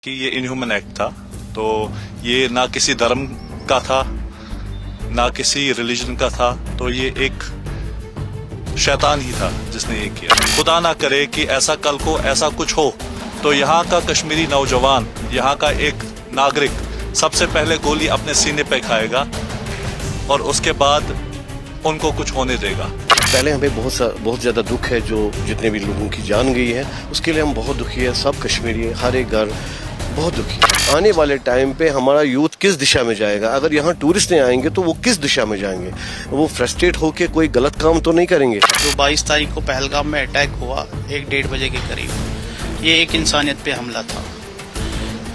कि ये inhuman act था। तो ये ना किसी धर्म का था, ना किसी रिलीजन का था, तो ये एक शैतान ही था जिसने ये किया। खुदा ना करे कि ऐसा कल को ऐसा कुछ हो तो यहाँ का कश्मीरी नौजवान, यहाँ का एक नागरिक सबसे पहले गोली अपने सीने पे खाएगा और उसके बाद उनको कुछ होने देगा। पहले हमें बहुत ज़्यादा दुख है जो जितने भी लोगों की जान गई है, उसके लिए हम बहुत दुखी है। सब कश्मीरी, हर एक घर बहुत दुखी। आने वाले टाइम पे हमारा यूथ किस दिशा में जाएगा? अगर यहाँ टूरिस्ट नहीं आएंगे तो वो किस दिशा में जाएंगे? वो फ्रस्ट्रेट होके कोई गलत काम तो नहीं करेंगे। जो 22 तारीख को पहलगाम में अटैक हुआ 1-1:30 बजे के करीब, ये एक इंसानियत पे हमला था।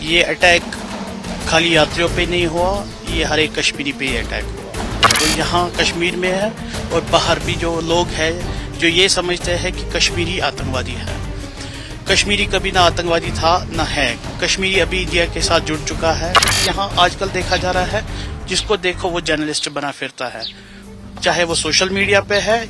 ये अटैक खाली यात्रियों पे नहीं हुआ, ये हर एक कश्मीरी पे ये अटैक हुआ। तो यहाँ कश्मीर में है और बाहर भी जो लोग हैं जो ये समझते हैं कि कश्मीरी आतंकवादी है। कश्मीरी कभी ना आतंकवादी था ना है। कश्मीरी अभी इंडिया के साथ जुड़ चुका है। यहाँ आजकल देखा जा रहा है जिसको देखो वो जर्नलिस्ट बना फिरता है, चाहे वो सोशल मीडिया पे है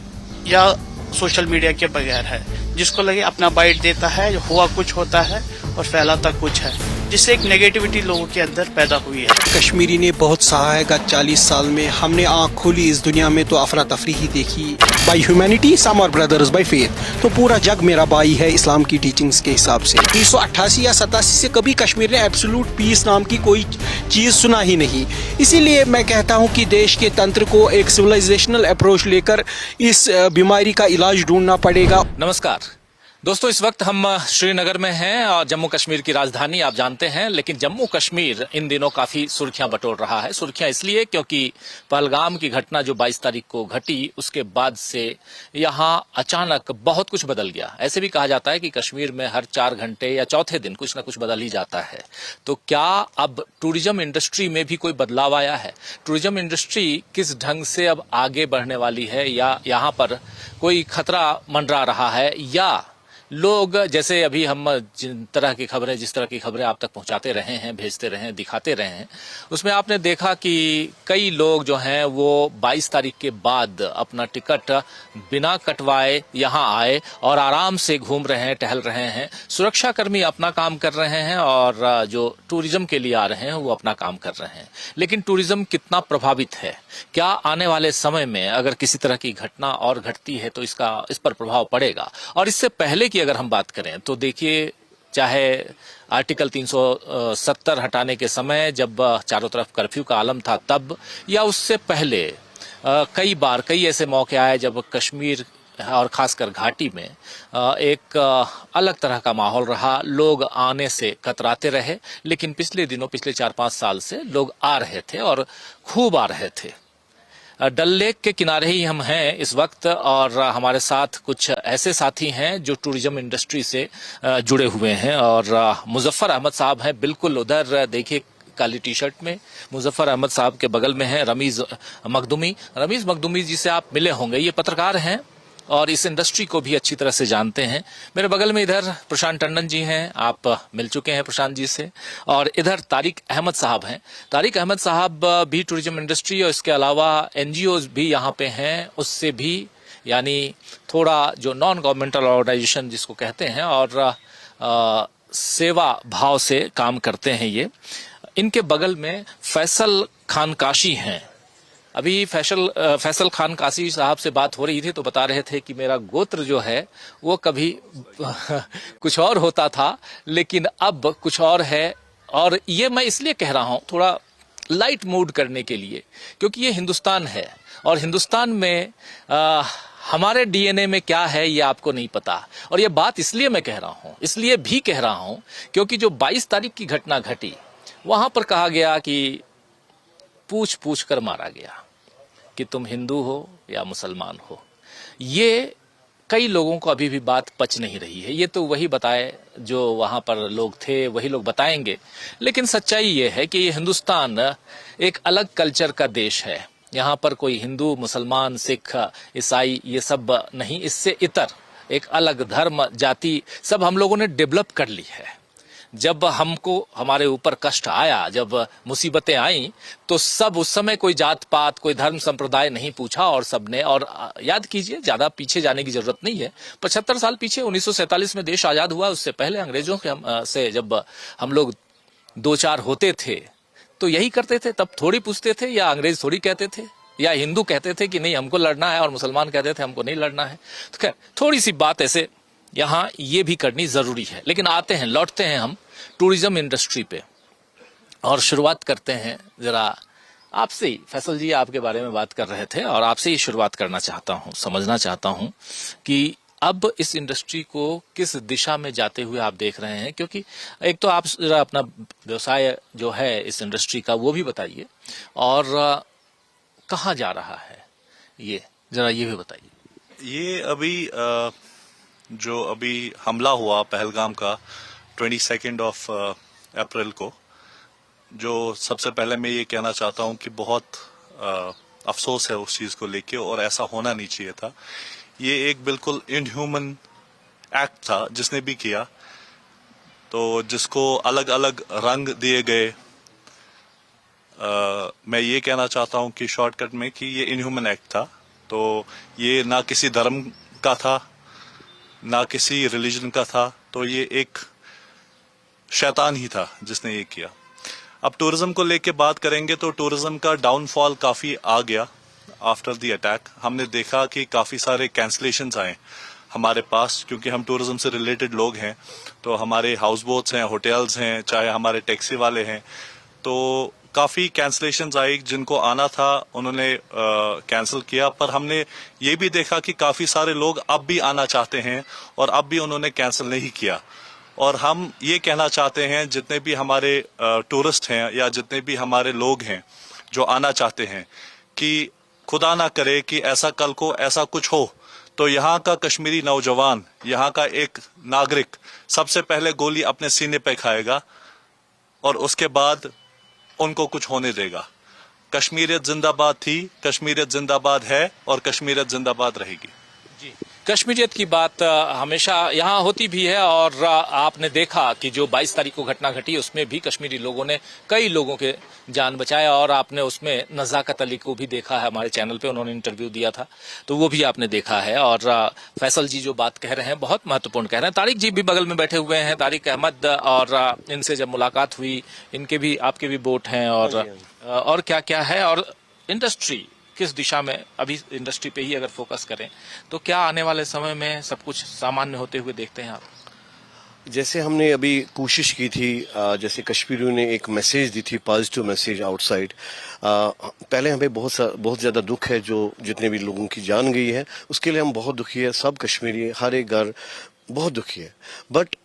या सोशल मीडिया के बगैर है। जिसको लगे अपना बाइट देता है, हुआ कुछ होता है और फैलाता कुछ है, जिससे एक नेगेटिविटी लोगों के अंदर पैदा हुई है। कश्मीरी ने बहुत सहा है। गत 40 साल में हमने आँख खोली इस दुनिया में तो अफरा तफरी ही देखी। By humanity some are brothers, by faith तो पूरा जग मेरा भाई है इस्लाम की टीचिंग्स के हिसाब से। 1988 या 87 से कभी कश्मीर ने एब्सोल्यूट पीस नाम की कोई चीज़ सुना ही नहीं। इसीलिए मैं कहता हूँ कि देश के तंत्र को एक सिविलाइजेशनल अप्रोच लेकर इस बीमारी का इलाज ढूंढना पड़ेगा। नमस्कार दोस्तों, इस वक्त हम श्रीनगर में हैं और जम्मू कश्मीर की राजधानी आप जानते हैं। लेकिन जम्मू कश्मीर इन दिनों काफी सुर्खियां बटोर रहा है। सुर्खियां इसलिए क्योंकि पहलगाम की घटना जो 22 तारीख को घटी, उसके बाद से यहां अचानक बहुत कुछ बदल गया। ऐसे भी कहा जाता है कि कश्मीर में हर 4 घंटे या चौथे दिन कुछ ना कुछ बदल ही जाता है। तो क्या अब टूरिज्म इंडस्ट्री में भी कोई बदलाव आया है? टूरिज्म इंडस्ट्री किस ढंग से अब आगे बढ़ने वाली है, या यहाँ पर कोई खतरा मंडरा रहा है, या लोग जैसे अभी हम जिस तरह की खबरें आप तक पहुंचाते रहे हैं, भेजते रहे हैं, दिखाते रहे हैं, उसमें आपने देखा कि कई लोग जो हैं वो 22 तारीख के बाद अपना टिकट बिना कटवाए यहां आए और आराम से घूम रहे हैं, टहल रहे हैं। सुरक्षाकर्मी अपना काम कर रहे हैं और जो टूरिज्म के लिए आ रहे हैं वो अपना काम कर रहे हैं। लेकिन टूरिज्म कितना प्रभावित है? क्या आने वाले समय में अगर किसी तरह की घटना और घटती है तो इस पर प्रभाव पड़ेगा? और इससे पहले की अगर हम बात करें तो देखिए, चाहे आर्टिकल 370 हटाने के समय जब चारों तरफ कर्फ्यू का आलम था तब, या उससे पहले कई ऐसे मौके आए जब कश्मीर और खासकर घाटी में एक अलग तरह का माहौल रहा। लोग आने से कतराते रहे, लेकिन पिछले दिनों, पिछले 4-5 साल से लोग आ रहे थे और खूब आ रहे थे। डल लेक के किनारे ही हम हैं इस वक्त और हमारे साथ कुछ ऐसे साथी हैं जो टूरिज्म इंडस्ट्री से जुड़े हुए हैं। और मुजफ्फर अहमद साहब हैं, बिल्कुल उधर देखिए काली टी शर्ट में। मुजफ्फर अहमद साहब के बगल में है रमीज मखदूमी जी से आप मिले होंगे। ये पत्रकार हैं और इस इंडस्ट्री को भी अच्छी तरह से जानते हैं। मेरे बगल में इधर प्रशांत टंडन जी हैं, आप मिल चुके हैं प्रशांत जी से। और इधर तारिक अहमद साहब हैं। तारिक अहमद साहब भी टूरिज्म इंडस्ट्री और इसके अलावा एनजीओज भी यहाँ पे हैं, उससे भी यानी थोड़ा जो नॉन गवर्नमेंटल ऑर्गेनाइजेशन जिसको कहते हैं और सेवा भाव से काम करते हैं ये। इनके बगल में फैसल खान काशी हैं। अभी फैसल खान काशी साहब से बात हो रही थी तो बता रहे थे कि मेरा गोत्र जो है वो कभी कुछ और होता था लेकिन अब कुछ और है। और ये मैं इसलिए कह रहा हूँ थोड़ा लाइट मूड करने के लिए, क्योंकि ये हिंदुस्तान है और हिंदुस्तान में हमारे डीएनए में क्या है ये आपको नहीं पता। और ये बात इसलिए मैं कह रहा हूँ, इसलिए भी कह रहा हूँ क्योंकि जो 22 तारीख की घटना घटी वहां पर कहा गया कि पूछ कर मारा गया कि तुम हिंदू हो या मुसलमान हो। ये कई लोगों को अभी भी बात पच नहीं रही है। ये तो वही बताए जो वहां पर लोग थे, वही लोग बताएंगे। लेकिन सच्चाई ये है कि ये हिंदुस्तान एक अलग कल्चर का देश है। यहाँ पर कोई हिंदू, मुसलमान, सिख, ईसाई ये सब नहीं, इससे इतर एक अलग धर्म, जाति सब हम लोगों ने डेवलप कर ली है। जब हमको हमारे ऊपर कष्ट आया, जब मुसीबतें आई, तो सब उस समय कोई जात पात, कोई धर्म संप्रदाय नहीं पूछा और सबने, और याद कीजिए ज्यादा पीछे जाने की जरूरत नहीं है, 75 साल पीछे 1947 में देश आजाद हुआ। उससे पहले अंग्रेजों के से जब हम लोग दो चार होते थे तो यही करते थे, तब थोड़ी पूछते थे, या अंग्रेज थोड़ी कहते थे, या हिंदू कहते थे कि नहीं हमको लड़ना है और मुसलमान कहते थे हमको नहीं लड़ना है। तो खैर थोड़ी सी बात ऐसे यहाँ ये भी करनी जरूरी है। लेकिन आते हैं, लौटते हैं हम टूरिज्म इंडस्ट्री पे और शुरुआत करते हैं जरा आपसे ही। फैसल जी आपके बारे में बात कर रहे थे और आपसे ही शुरुआत करना चाहता हूँ, समझना चाहता हूँ कि अब इस इंडस्ट्री को किस दिशा में जाते हुए आप देख रहे हैं, क्योंकि एक तो आप जरा अपना व्यवसाय जो है इस इंडस्ट्री का वो भी बताइए, और कहाँ जा रहा है ये जरा ये भी बताइए। ये अभी जो अभी हमला हुआ पहलगाम का 22 अप्रैल को, जो सबसे पहले मैं ये कहना चाहता हूँ कि बहुत अफसोस है उस चीज को लेके, और ऐसा होना नहीं चाहिए था। ये एक बिल्कुल इनह्यूमन एक्ट था जिसने भी किया, तो जिसको अलग अलग रंग दिए गए। मैं ये कहना चाहता हूँ कि शॉर्टकट में कि ये इनह्यूमन एक्ट था। तो ये ना किसी धर्म का था, ना किसी रिलीजन का था, तो ये एक शैतान ही था जिसने ये किया। अब टूरिज्म को लेके बात करेंगे तो टूरिज्म का डाउनफॉल काफी आ गया आफ्टर द अटैक। हमने देखा कि काफी सारे कैंसलेशंस आए हमारे पास, क्योंकि हम टूरिज्म से रिलेटेड लोग हैं। तो हमारे हाउस बोट्स हैं, होटल्स हैं, चाहे हमारे टैक्सी वाले हैं, तो काफी कैंसलेशंस आई। जिनको आना था उन्होंने कैंसिल किया। पर हमने ये भी देखा कि काफी सारे लोग अब भी आना चाहते हैं और अब भी उन्होंने कैंसिल नहीं किया। और हम ये कहना चाहते हैं जितने भी हमारे टूरिस्ट हैं या जितने भी हमारे लोग हैं जो आना चाहते हैं, कि खुदा ना करे कि ऐसा कल को ऐसा कुछ हो तो यहाँ का कश्मीरी नौजवान, यहाँ का एक नागरिक सबसे पहले गोली अपने सीने पे खाएगा और उसके बाद उनको कुछ होने देगा। कश्मीरियत जिंदाबाद थी, कश्मीरियत जिंदाबाद है और कश्मीरियत जिंदाबाद रहेगी। जी, कश्मीरियत की बात हमेशा यहाँ होती भी है, और आपने देखा कि जो 22 तारीख को घटना घटी उसमें भी कश्मीरी लोगों ने कई लोगों के जान बचाया, और आपने उसमें नज़ाकत अली को भी देखा है हमारे चैनल पे, उन्होंने इंटरव्यू दिया था तो वो भी आपने देखा है। और फैसल जी जो बात कह रहे हैं बहुत महत्वपूर्ण कह रहे हैं। तारिक जी भी बगल में बैठे हुए हैं, तारिक अहमद, और इनसे जब मुलाकात हुई, इनके भी आपके भी बोट हैं, और क्या क्या है, और इंडस्ट्री किस दिशा में, अभी इंडस्ट्री पे ही अगर फोकस करें तो क्या आने वाले समय में सब कुछ सामान्य होते हुए देखते हैं आप? जैसे हमने अभी कोशिश की थी, जैसे कश्मीरियों ने एक मैसेज दी थी, पॉजिटिव मैसेज आउटसाइड। पहले हमें बहुत ज़्यादा दुख है जो जितने भी लोगों की जान गई है, उसके लिए हम बहुत दुखी है। सब कश्मीरी, हर एक घर बहुत दुखी है। बट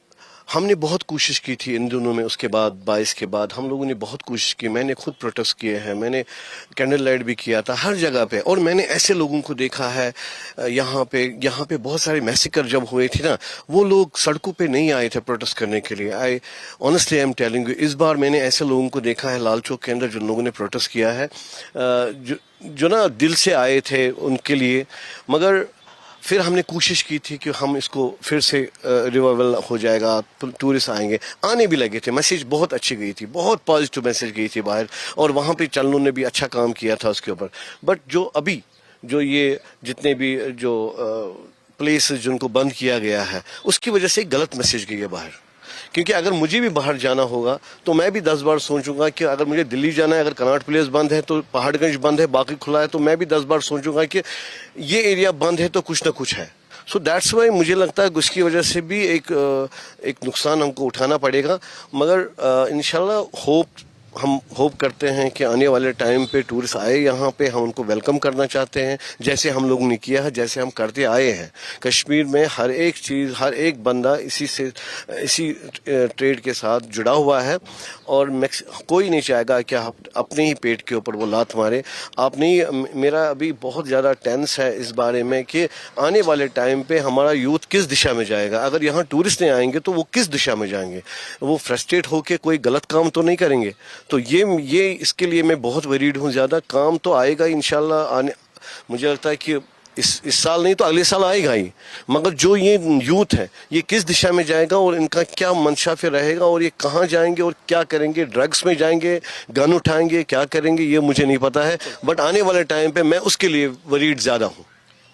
हमने बहुत कोशिश की थी इन दिनों में। उसके बाद 22 के बाद हम लोगों ने बहुत कोशिश की। मैंने खुद प्रोटेस्ट किए हैं, मैंने कैंडल लाइट भी किया था हर जगह पे, और मैंने ऐसे लोगों को देखा है यहाँ पे बहुत सारे मैसेकर जब हुए थे ना, वो लोग सड़कों पे नहीं आए थे प्रोटेस्ट करने के लिए। I honestly I am telling you, इस बार मैंने ऐसे लोगों को देखा है लाल चौक के अंदर जिन लोगों ने प्रोटेस्ट किया है, जो ना दिल से आए थे उनके लिए। मगर फिर हमने कोशिश की थी कि हम इसको फिर से रिवाइवल हो जाएगा, टूरिस्ट आएंगे, आने भी लगे थे। मैसेज बहुत अच्छी गई थी, बहुत पॉजिटिव मैसेज गई थी बाहर, और वहाँ पे चैनलों ने भी अच्छा काम किया था उसके ऊपर। बट जो अभी जो ये जितने भी जो प्लेस जिनको बंद किया गया है, उसकी वजह से गलत मैसेज गई है बाहर। क्योंकि अगर मुझे भी बाहर जाना होगा तो मैं भी 10 बार सोचूंगा कि अगर मुझे दिल्ली जाना है, अगर कनॉट प्लेस बंद है तो पहाड़गंज बंद है, बाकी खुला है, तो मैं भी 10 बार सोचूंगा कि ये एरिया बंद है तो कुछ ना कुछ है। सो दैट्स वाई मुझे लगता है उसकी वजह से भी एक नुकसान हमको उठाना पड़ेगा। मगर इंशाल्लाह हम होप करते हैं कि आने वाले टाइम पे टूरिस्ट आए यहाँ पे, हम उनको वेलकम करना चाहते हैं जैसे हम लोगों ने किया है, जैसे हम करते आए हैं। कश्मीर में हर एक चीज़, हर एक बंदा इसी ट्रेड के साथ जुड़ा हुआ है, और कोई नहीं चाहेगा कि आप अपने ही पेट के ऊपर वो लात मारे। आप नहीं, मेरा अभी बहुत ज़्यादा टेंस है इस बारे में कि आने वाले टाइम पे हमारा यूथ किस दिशा में जाएगा। अगर यहाँ टूरिस्ट नहीं आएंगे तो वो किस दिशा में जाएंगे? वो फ्रस्ट्रेट होके कोई गलत काम तो नहीं करेंगे। तो ये इसके लिए मैं बहुत वरीड हूँ। ज़्यादा काम तो आएगा इंशाल्लाह आने, मुझे लगता है कि इस साल नहीं तो अगले साल आएगा ही। मगर जो ये यूथ है ये किस दिशा में जाएगा और इनका क्या मंशा फिर रहेगा, और ये कहाँ जाएंगे और क्या करेंगे? ड्रग्स में जाएंगे, गन उठाएंगे, क्या करेंगे, ये मुझे नहीं पता है। बट आने वाले टाइम पे मैं उसके लिए वरीड ज़्यादा हूँ।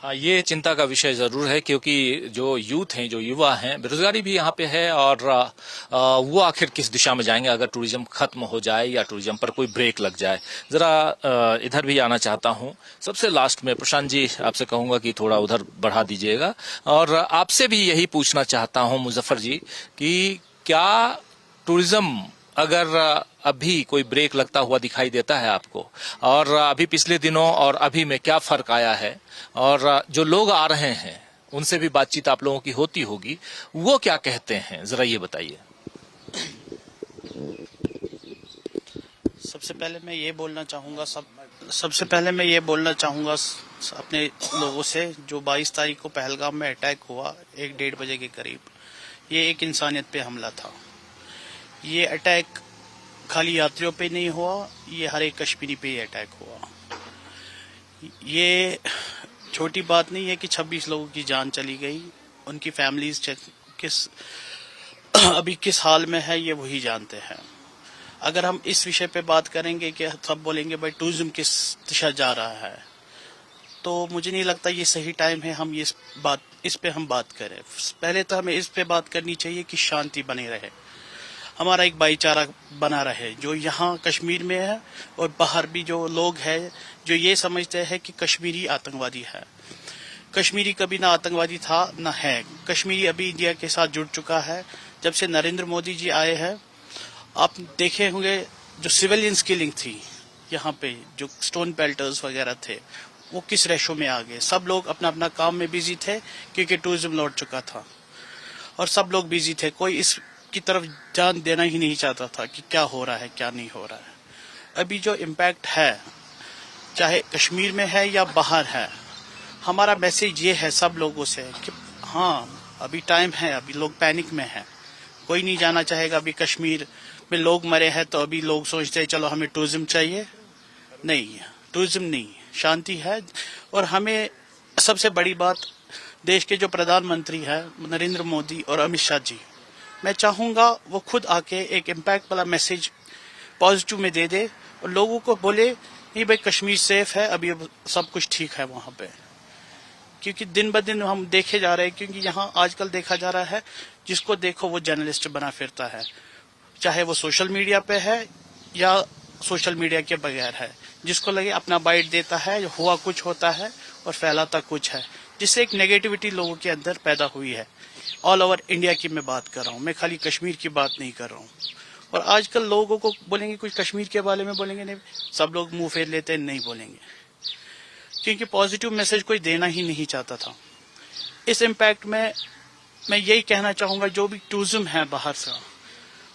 हाँ, ये चिंता का विषय जरूर है क्योंकि जो यूथ हैं, जो युवा हैं, बेरोजगारी भी यहाँ पे है और वो आखिर किस दिशा में जाएंगे अगर टूरिज्म खत्म हो जाए या टूरिज्म पर कोई ब्रेक लग जाए। जरा इधर भी आना चाहता हूँ। सबसे लास्ट में प्रशांत जी आपसे कहूंगा कि थोड़ा उधर बढ़ा दीजिएगा और आपसे भी यही पूछना चाहता हूँ मुजफ्फर जी कि क्या टूरिज्म अगर अभी कोई ब्रेक लगता हुआ दिखाई देता है आपको, और अभी पिछले दिनों और अभी में क्या फर्क आया है, और जो लोग आ रहे हैं उनसे भी बातचीत आप लोगों की होती होगी, वो क्या कहते हैं जरा ये बताइए। सबसे पहले मैं ये बोलना चाहूँगा अपने लोगों से, जो 22 तारीख को पहलगाम में अटैक हुआ 1-1:30 बजे के करीब, ये एक इंसानियत पे हमला था। ये अटैक खाली यात्रियों पे नहीं हुआ, ये हर एक कश्मीरी पे ये अटैक हुआ। ये छोटी बात नहीं है कि 26 लोगों की जान चली गई। उनकी फैमिलीज अभी किस हाल में है ये वही जानते हैं। अगर हम इस विषय पे बात करेंगे कि सब बोलेंगे भाई टूरिज्म किस दिशा जा रहा है, तो मुझे नहीं लगता ये सही टाइम है हम इस पे हम बात करें। पहले तो हमें इस पे बात करनी चाहिए कि शांति बनी रहे, हमारा एक भाईचारा बना रहे, जो यहाँ कश्मीर में है और बाहर भी जो लोग हैं जो ये समझते हैं कि कश्मीरी आतंकवादी है। कश्मीरी कभी ना आतंकवादी था ना है। कश्मीरी अभी इंडिया के साथ जुड़ चुका है। जब से नरेंद्र मोदी जी आए हैं, आप देखे होंगे जो सिविलियंस किलिंग थी यहाँ पे, जो स्टोन पेल्टर्स वगैरह थे, वो किस रेशो में आ गए। सब लोग अपना अपना काम में बिजी थे क्योंकि टूरिज्म लौट चुका था और सब लोग बिजी थे। कोई इस की तरफ ध्यान देना ही नहीं चाहता था कि क्या हो रहा है क्या नहीं हो रहा है। अभी जो इम्पैक्ट है, चाहे कश्मीर में है या बाहर है, हमारा मैसेज ये है सब लोगों से कि हाँ अभी टाइम है, अभी लोग पैनिक में हैं। कोई नहीं जाना चाहेगा। अभी कश्मीर में लोग मरे हैं तो अभी लोग सोचते हैं चलो हमें टूरिज्म चाहिए। नहीं, टूरिज्म नहीं, शांति है। और हमें सबसे बड़ी बात, देश के जो प्रधानमंत्री है नरेंद्र मोदी और अमित शाह जी, मैं चाहूंगा वो खुद आके एक इम्पैक्ट वाला मैसेज पॉजिटिव में दे दे और लोगों को बोले नहीं भाई कश्मीर सेफ है, अभी सब कुछ ठीक है वहां पे। क्योंकि दिन ब दिन हम देखे जा रहे हैं, क्योंकि यहाँ आजकल देखा जा रहा है जिसको देखो वो जर्नलिस्ट बना फिरता है, चाहे वो सोशल मीडिया पे है या सोशल मीडिया के बगैर है। जिसको लगे अपना बाइट देता है, हुआ कुछ होता है और फैलाता कुछ है, जिससे एक नेगेटिविटी लोगों के अंदर पैदा हुई है। ऑल ओवर इंडिया की मैं बात कर रहा हूँ, मैं खाली कश्मीर की बात नहीं कर रहा हूँ। और आजकल लोगों को बोलेंगे कुछ कश्मीर के बारे में बोलेंगे, नहीं, सब लोग मुंह फेर लेते हैं, नहीं बोलेंगे, क्योंकि पॉजिटिव मैसेज कोई देना ही नहीं चाहता था। इस इम्पैक्ट में मैं यही कहना चाहूंगा, जो भी टूरिज्म है बाहर से,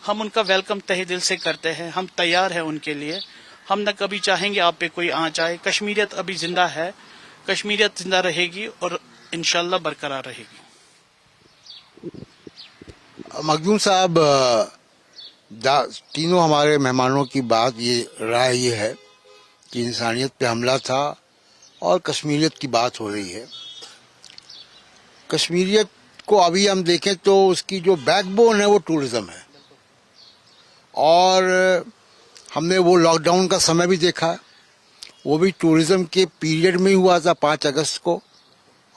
हम उनका वेलकम तहे दिल से करते हैं, हम तैयार हैं उनके लिए। हम न कभी चाहेंगे आप पे कोई आँच आए। कश्मीरियत अभी जिंदा है, कश्मीरियत जिंदा रहेगी और इंशाल्लाह बरकरार रहेगी। मखदूम साहब, तीनों हमारे मेहमानों की बात ये राय ये है कि इंसानियत पे हमला था और कश्मीरियत की बात हो रही है। कश्मीरियत को अभी हम देखें तो उसकी जो बैकबोन है वो टूरिज्म है, और हमने वो लॉकडाउन का समय भी देखा, वो भी टूरिज्म के पीरियड में ही हुआ था 5 अगस्त को,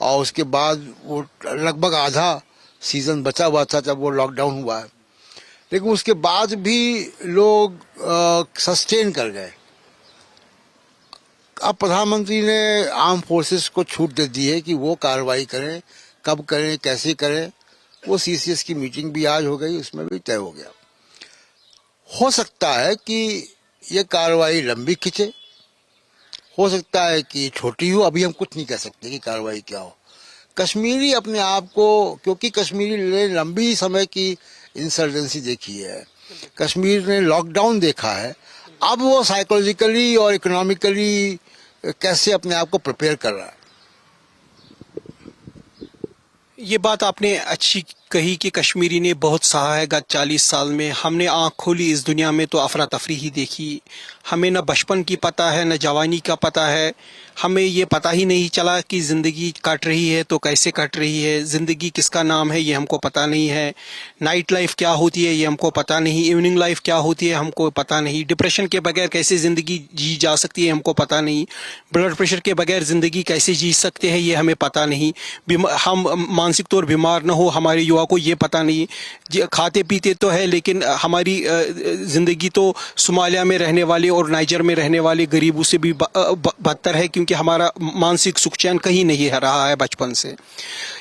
और उसके बाद वो लगभग आधा सीजन बचा हुआ था जब वो लॉकडाउन हुआ है। लेकिन उसके बाद भी लोग सस्टेन कर गए। अब प्रधानमंत्री ने आर्म फोर्सेस को छूट दे दी है कि वो कार्रवाई करें, कब करें कैसे करें। वो सीसीएस की मीटिंग भी आज हो गई, उसमें भी तय हो गया। हो सकता है कि ये कार्रवाई लंबी खिंचे, हो सकता है कि छोटी हो, अभी हम कुछ नहीं कह सकते कि कार्रवाई क्या हो। कश्मीरी अपने आप को, क्योंकि कश्मीरी ने लंबी समय की इंसर्जेंसी देखी है, कश्मीर ने लॉकडाउन देखा है, अब वो साइकोलॉजिकली और इकोनॉमिकली कैसे अपने आप को प्रिपेयर कर रहा है। ये बात आपने अच्छी कही कि कश्मीरी ने बहुत सहा है गत 40 साल में। हमने आंख खोली इस दुनिया में तो अफरा तफरी ही देखी। हमें न बचपन की पता है न जवानी का पता है। हमें ये पता ही नहीं चला कि ज़िंदगी कट रही है तो कैसे कट रही है। ज़िंदगी किसका नाम है ये हमको पता नहीं है। नाइट लाइफ क्या होती है ये हमको पता नहीं। इवनिंग लाइफ क्या होती है हमको पता नहीं। डिप्रेशन के बगैर कैसे ज़िंदगी जी जा सकती है हमको पता नहीं। ब्लड प्रेशर के बगैर ज़िंदगी कैसे जी सकते हैं ये हमें पता नहीं। हम मानसिक तौर बीमार न हो हमारे युवा को ये पता नहीं। खाते पीते तो है लेकिन हमारी ज़िंदगी तो सोमालिया में रहने वाले और नाइजर में रहने वाले गरीबों से भी बदतर है, क्योंकि हमारा मानसिक सुख चैन कहीं नहीं रहा है बचपन से।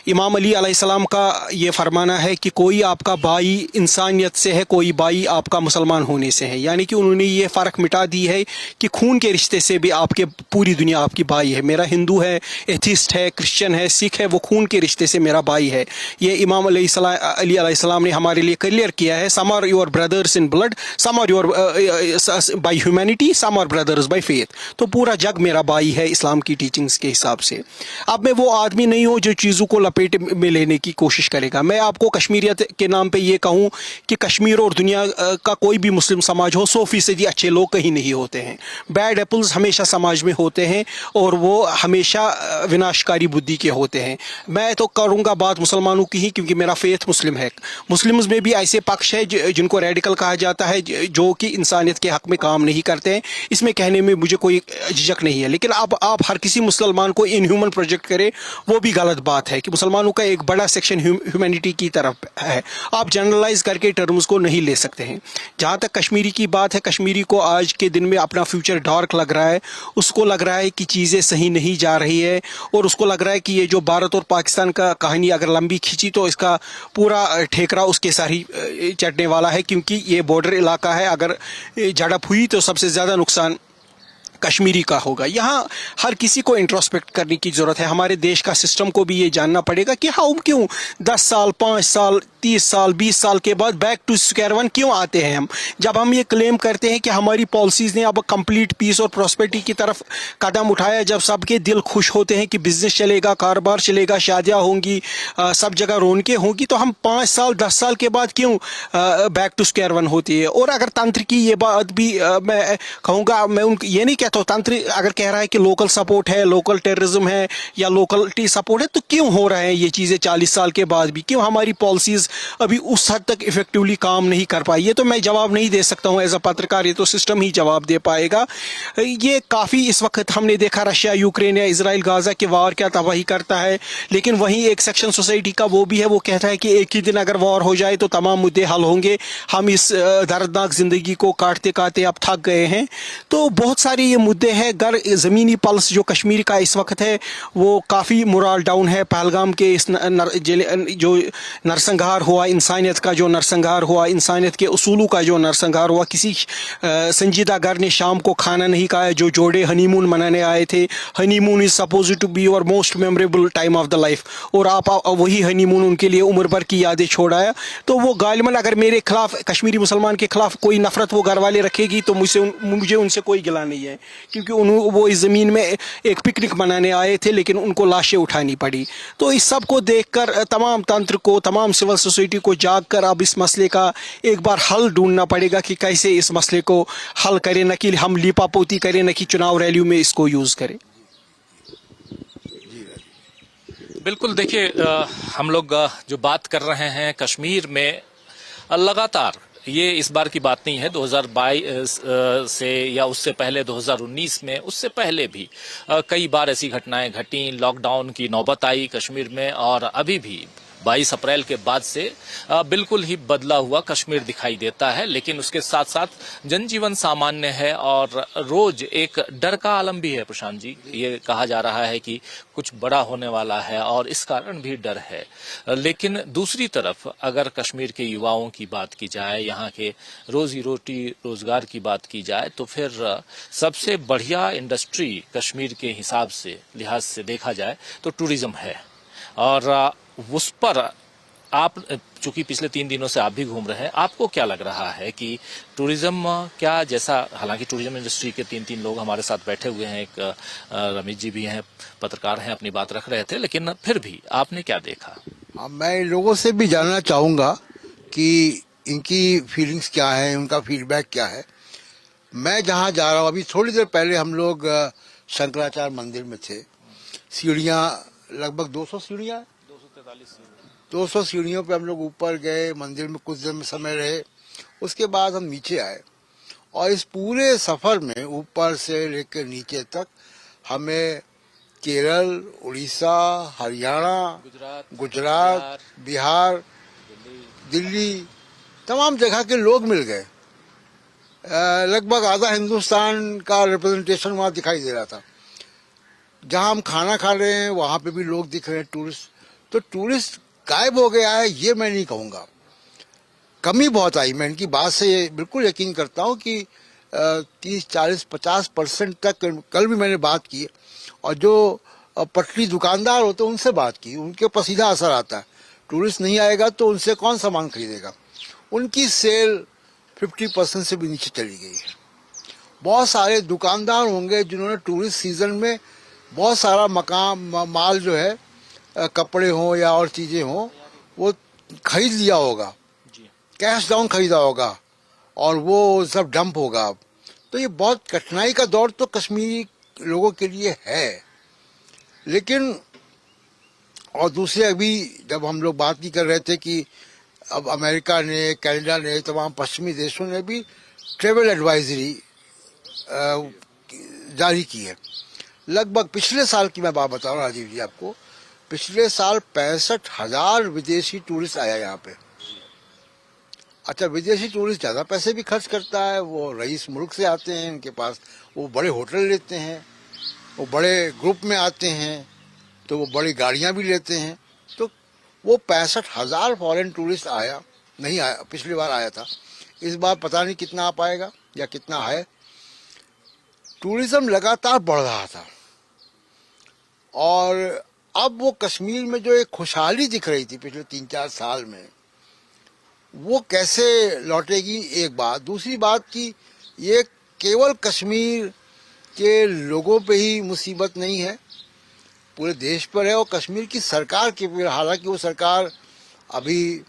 इमाम अली अलैहिस्सलाम का ये फरमाना है कि कोई आपका भाई इंसानियत से है, कोई भाई आपका मुसलमान होने से है। यानी कि उन्होंने ये फ़र्क मिटा दी है कि खून के रिश्ते से भी आपके पूरी दुनिया आपकी भाई है। मेरा हिंदू है, एथिस्ट है, क्रिश्चियन है, सिख है, वो खून के रिश्ते से मेरा भाई है। ये इमाम अली अलैहिस्सलाम ने हमारे लिए क्लियर किया है। Some are your brothers in blood, some are your by humanity, some are brothers by faith. तो पूरा जग मेरा भाई है इस्लाम की टीचिंग्स के हिसाब से। अब मैं वो आदमी नहीं हूँ जो चीज़ों को लपेट में लेने की कोशिश करेगा। मैं आपको कश्मीरियत के नाम पे ये कहूँ कि कश्मीर और दुनिया का कोई भी मुस्लिम समाज हो 100% अच्छे लोग कहीं नहीं होते हैं। बैड एप्पल्स हमेशा समाज में होते हैं और वो हमेशा विनाशकारी बुद्धि के होते हैं। मैं तो करूँगा बात मुसलमानों की ही, क्योंकि मेरा फेथ मुस्लिम है। मुस्लिम्स में भी ऐसे पक्ष है जिनको रेडिकल कहा जाता है, जो कि इंसानियत के हक में काम नहीं करते हैं। इसमें कहने में मुझे कोई झिझक नहीं है। लेकिन अब आप हर किसी मुसलमान को इनह्यूमन प्रोजेक्ट करें, वो भी गलत बात है कि मुसलमानों का एक बड़ा सेक्शन ह्यूमैनिटी की तरफ है। आप जनरलाइज करके टर्म्स को नहीं ले सकते हैं। जहाँ तक कश्मीरी की बात है, कश्मीरी को आज के दिन में अपना फ्यूचर डार्क लग रहा है। उसको लग रहा है कि चीज़ें सही नहीं जा रही है और उसको लग रहा है कि ये जो भारत और पाकिस्तान का कहानी अगर लंबी खींची तो इसका पूरा ठेकरा उसके साथ ही चढ़ने वाला है, क्योंकि ये बॉर्डर इलाका है। अगर झड़प हुई तो सबसे ज़्यादा नुकसान कश्मीरी का होगा। यहाँ हर किसी को इंट्रोस्पेक्ट करने की ज़रूरत है। हमारे देश का सिस्टम को भी ये जानना पड़ेगा कि हम क्यों 10 साल 5 साल 30 साल 20 साल के बाद बैक टू स्क्वायर वन क्यों आते हैं हम। जब हम ये क्लेम करते हैं कि हमारी पॉलिसीज़ ने अब कंप्लीट पीस और प्रॉस्पेरिटी की तरफ कदम उठाया, जब सबके दिल खुश होते हैं कि बिजनेस चलेगा, कारोबार चलेगा, शादियाँ होंगी, सब जगह रौनकें होंगी, तो हम 5 साल 10 साल के बाद क्यों बैक टू स्क्वायर वन होती है। और अगर तंत्र की ये बात भी मैं कहूँगा, मैं ये नहीं कहता हूँ तंत्र अगर कह रहा है कि लोकल सपोर्ट है, लोकल टेररिज्म है या लोकलिटी सपोर्ट है, तो क्यों हो रहे हैं ये चीज़ें 40 साल के बाद भी? क्यों हमारी पॉलिसीज़ अभी उस हद तक इफेक्टिवली काम नहीं कर पाई? ये तो मैं जवाब नहीं दे सकता हूँ एज अ पत्रकार, ये तो सिस्टम ही जवाब दे पाएगा। ये काफ़ी इस वक्त हमने देखा रशिया यूक्रेन या इसराइल गाजा के वार क्या तबाही करता है, लेकिन वहीं एक सेक्शन सोसाइटी का वो भी है, वो कहता है कि एक ही दिन अगर वार हो जाए तो तमाम मुद्दे हल होंगे। हम इस दर्दनाक ज़िंदगी को काटते काटते अब थक गए हैं। तो बहुत सारे ये मुद्दे हैं। गर ज़मीनी पल्स जो कश्मीर का इस वक्त है वो काफ़ी मोरल डाउन है। पहलगाम के इस जो नरसंहार हुआ, इंसानियत का जो नरसंहार हुआ, इंसानियत के उसूलों का जो नरसंहार हुआ। किसी संजीदा घर ने शाम को खाना नहीं खाया। जो जोड़े हनीमून मनाने आए थे, honeymoon is supposed to be your most memorable time of the life, और आप वही हनीमून उनके लिए उम्र भर की यादें छोड़ आया। तो वो गालिबन अगर मेरे खिलाफ, कश्मीरी मुसलमान के खिलाफ कोई नफरत वो घर वाले रखेगी तो मुझे उनसे कोई गिला नहीं है, क्योंकि वो इस ज़मीन में एक पिकनिक मनाने आए थे लेकिन उनको लाशें उठानी पड़ी। तो इस सब को देखकर तमाम तंत्र को, तमाम सिविल सोसाइटी को जाग कर अब इस मसले का एक बार हल ढूंढना पड़ेगा कि कैसे इस मसले को हल करें, न कि हम लीपापोती करें, न कि चुनाव रैलियों में इसको यूज़ करें। बिल्कुल, देखिए हम लोग जो बात कर रहे हैं कश्मीर में, लगातार ये इस बार की बात नहीं है, 2022 से या उससे पहले 2019 में, उससे पहले भी कई बार ऐसी घटनाएं घटी। लॉकडाउन की नौबत आई कश्मीर में और अभी भी 22 अप्रैल के बाद से बिल्कुल ही बदला हुआ कश्मीर दिखाई देता है। लेकिन उसके साथ साथ जनजीवन सामान्य है और रोज एक डर का आलम भी है। प्रशांत जी, ये कहा जा रहा है कि कुछ बड़ा होने वाला है और इस कारण भी डर है। लेकिन दूसरी तरफ अगर कश्मीर के युवाओं की बात की जाए, यहाँ के रोजी रोटी रोजगार की बात की जाए, तो फिर सबसे बढ़िया इंडस्ट्री कश्मीर के हिसाब से, लिहाज से देखा जाए तो टूरिज्म है। और उस पर आप, चूंकि पिछले 3 दिनों से आप भी घूम रहे हैं, आपको क्या लग रहा है कि टूरिज्म क्या, जैसा, हालांकि टूरिज्म इंडस्ट्री के 3 लोग हमारे साथ बैठे हुए हैं, एक रमेश जी भी हैं, पत्रकार हैं, अपनी बात रख रहे थे, लेकिन फिर भी आपने क्या देखा? मैं लोगों से भी जानना चाहूँगा कि इनकी फीलिंग्स क्या है, उनका फीडबैक क्या है। मैं जहाँ जा रहा हूँ, अभी थोड़ी देर पहले हम लोग शंकराचार्य मंदिर में थे। सीढ़ियाँ लगभग 200 सीढ़ियाँ, 200 सीढ़ियों पे हम लोग ऊपर गए, मंदिर में कुछ देर में समय रहे, उसके बाद हम नीचे आए। और इस पूरे सफर में ऊपर से लेकर नीचे तक हमें केरल, उड़ीसा, हरियाणा, गुजरात, बिहार, दिल्ली, तमाम जगह के लोग मिल गए। लगभग आधा हिंदुस्तान का रिप्रेजेंटेशन वहाँ दिखाई दे रहा था। जहाँ हम खाना खा रहे हैं वहाँ पे भी लोग दिख रहे हैं, टूरिस्ट। तो टूरिस्ट गायब हो गया है ये मैं नहीं कहूँगा, कमी बहुत आई। मैं इनकी बात से बिल्कुल यकीन करता हूँ कि 30, 40, 50% तक, कल भी मैंने बात की, और जो पटरी दुकानदार होते हैं उनसे बात की, उनके ऊपर सीधा असर आता है। टूरिस्ट नहीं आएगा तो उनसे कौन सामान खरीदेगा। उनकी सेल 50% से भी नीचे चली गई है। बहुत सारे दुकानदार होंगे जिन्होंने टूरिस्ट सीजन में बहुत सारा माल जो है, कपड़े हों या और चीज़ें हों, वो खरीद लिया होगा, कैश डाउन खरीदा होगा, और वो सब डंप होगा। तो ये बहुत कठिनाई का दौर तो कश्मीरी लोगों के लिए है। लेकिन और दूसरे, अभी जब हम लोग बात ही कर रहे थे कि अब अमेरिका ने, कनाडा ने, तमाम पश्चिमी देशों ने भी ट्रेवल एडवाइजरी जारी की है। लगभग पिछले साल की मैं बात बता रहा हूँ राजीव जी आपको, पिछले साल 65,000 विदेशी टूरिस्ट आया यहाँ पे। अच्छा, विदेशी टूरिस्ट ज़्यादा पैसे भी खर्च करता है, वो रईस मुल्क से आते हैं, उनके पास वो बड़े होटल लेते हैं, वो बड़े ग्रुप में आते हैं, तो वो बड़ी गाड़ियाँ भी लेते हैं। तो वो 65,000 फॉरेन टूरिस्ट नहीं आया, पिछली बार आया था। इस बार पता नहीं कितना आ पाएगा या कितना है। टूरिज्म लगातार बढ़ रहा था, और अब वो कश्मीर में जो एक खुशहाली दिख रही थी पिछले 3-4 साल में, वो कैसे लौटेगी, एक बात। दूसरी बात कि ये केवल कश्मीर के लोगों पे ही मुसीबत नहीं है, पूरे देश पर है, और कश्मीर की सरकार की भी। हालांकि वो सरकार अभी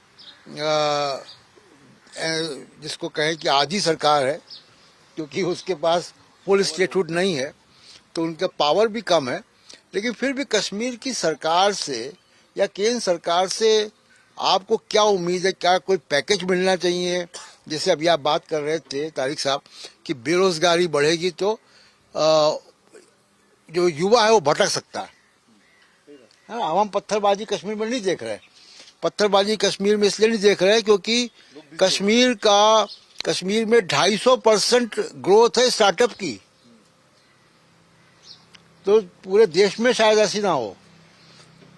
जिसको कहें कि आधी सरकार है, क्योंकि उसके पास फुल स्टेटहुड नहीं है, तो उनका पावर भी कम है। लेकिन फिर भी कश्मीर की सरकार से या केंद्र सरकार से आपको क्या उम्मीद है? क्या कोई पैकेज मिलना चाहिए? जैसे अभी आप बात कर रहे थे तारिक साहब कि बेरोजगारी बढ़ेगी तो जो युवा है वो भटक सकता है। हाँ, हम पत्थरबाजी कश्मीर में नहीं देख रहे। पत्थरबाजी कश्मीर में इसलिए नहीं देख रहे क्योंकि कश्मीर में 250% ग्रोथ है स्टार्टअप की, तो पूरे देश में शायद ऐसी ना हो।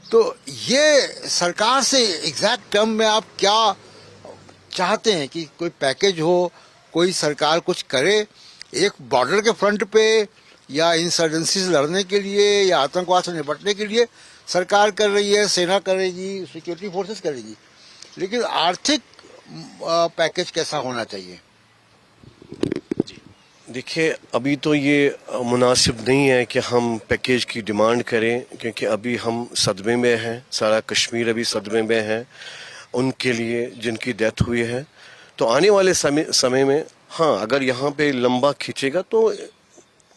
तो ये सरकार से एग्जैक्ट टर्म में आप क्या चाहते हैं कि कोई पैकेज हो, कोई सरकार कुछ करे एक बॉर्डर के फ्रंट पे, या इंसर्जेंसी से लड़ने के लिए, या आतंकवाद से निपटने के लिए सरकार कर रही है, सेना करेगी, सिक्योरिटी फोर्सेस करेगी, लेकिन आर्थिक पैकेज कैसा होना चाहिए? देखिए, अभी तो ये मुनासिब नहीं है कि हम पैकेज की डिमांड करें, क्योंकि अभी हम सदमे में हैं, सारा कश्मीर अभी सदमे में है उनके लिए जिनकी डेथ हुई है। तो आने वाले समय में हाँ, अगर यहाँ पे लंबा खींचेगा तो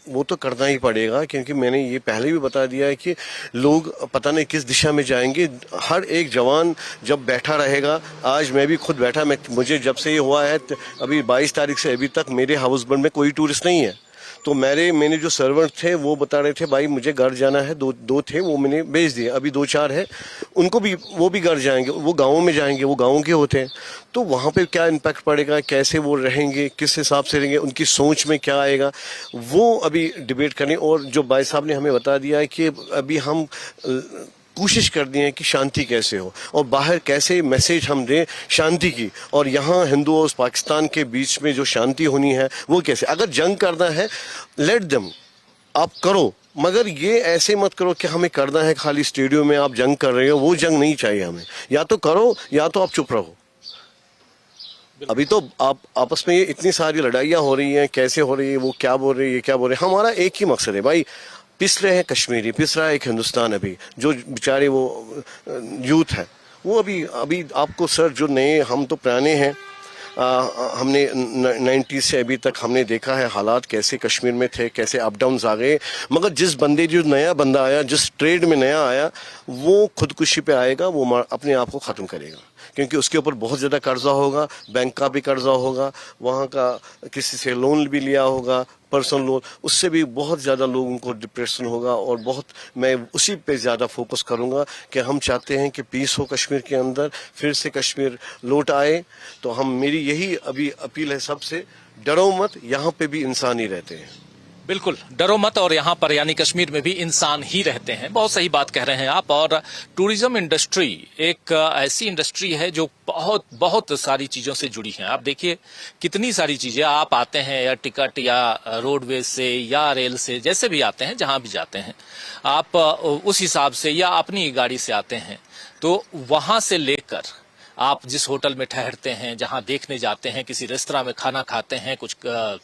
वो तो करना ही पड़ेगा, क्योंकि मैंने ये पहले भी बता दिया है कि लोग पता नहीं किस दिशा में जाएंगे। हर एक जवान जब बैठा रहेगा, आज मैं भी खुद बैठा, मुझे जब से ये हुआ है अभी 22 तारीख से अभी तक मेरे हाउसबोट में कोई टूरिस्ट नहीं है। तो मैंने जो सर्वेंट थे वो बता रहे थे भाई मुझे घर जाना है, दो थे वो मैंने भेज दिए, अभी 2-4 है, उनको भी वो भी घर जाएंगे, वो गाँव में जाएंगे, वो गाँव के होते हैं। तो वहाँ पे क्या इम्पैक्ट पड़ेगा, कैसे वो रहेंगे, किस हिसाब से रहेंगे, उनकी सोच में क्या आएगा, वो अभी डिबेट करें। और जो भाई साहब ने हमें बता दिया है कि अभी हम कोशिश कर दी है कि शांति कैसे हो और बाहर कैसे मैसेज हम दें शांति की, और यहाँ हिंदू और पाकिस्तान के बीच में जो शांति होनी है वो कैसे। अगर जंग करना है लेट देम, आप करो, मगर ये ऐसे मत करो कि हमें करना है खाली स्टेडियम में आप जंग कर रहे हो, वो जंग नहीं चाहिए हमें। या तो करो या तो आप चुप रहो। अभी तो आप आपस में ये इतनी सारी लड़ाइयाँ हो रही हैं, कैसे हो रही है, वो क्या बोल रही है, ये क्या बोल रहे हैं। हमारा एक ही मकसद है भाई, पिस रहे हैं कश्मीरी, पिस रहा है एक हिंदुस्तान। अभी जो बेचारे वो यूथ है वो अभी अभी आपको सर जो नए, हम तो पुराने हैं, हमने 90 से अभी तक हमने देखा है हालात कैसे कश्मीर में थे, कैसे अप डाउन्स आ गए। मगर जो नया बंदा आया, जिस ट्रेड में नया आया, वो खुदकुशी पे आएगा, वो अपने आप को ख़त्म करेगा, क्योंकि उसके ऊपर बहुत ज़्यादा कर्जा होगा, बैंक का भी कर्जा होगा, वहाँ का किसी से लोन भी लिया होगा, पर्सनल लोन, उससे भी बहुत ज़्यादा लोगों को डिप्रेशन होगा। और बहुत मैं उसी पे ज़्यादा फोकस करूँगा कि हम चाहते हैं कि पीस हो कश्मीर के अंदर, फिर से कश्मीर लौट आए। तो मेरी यही अभी अपील है सबसे, डरो मत, यहाँ पे भी इंसान ही रहते हैं। बिल्कुल, डरो मत, और यहाँ पर यानी कश्मीर में भी इंसान ही रहते हैं। बहुत सही बात कह रहे हैं आप। और टूरिज्म इंडस्ट्री एक ऐसी इंडस्ट्री है जो बहुत बहुत सारी चीजों से जुड़ी है। आप देखिए कितनी सारी चीजें, आप आते हैं या टिकट या रोडवेज से या रेल से, जैसे भी आते हैं, जहां भी जाते हैं आप उस हिसाब से या अपनी गाड़ी से आते हैं, तो वहां से लेकर आप जिस होटल में ठहरते हैं, जहां देखने जाते हैं, किसी रेस्तरां में खाना खाते हैं, कुछ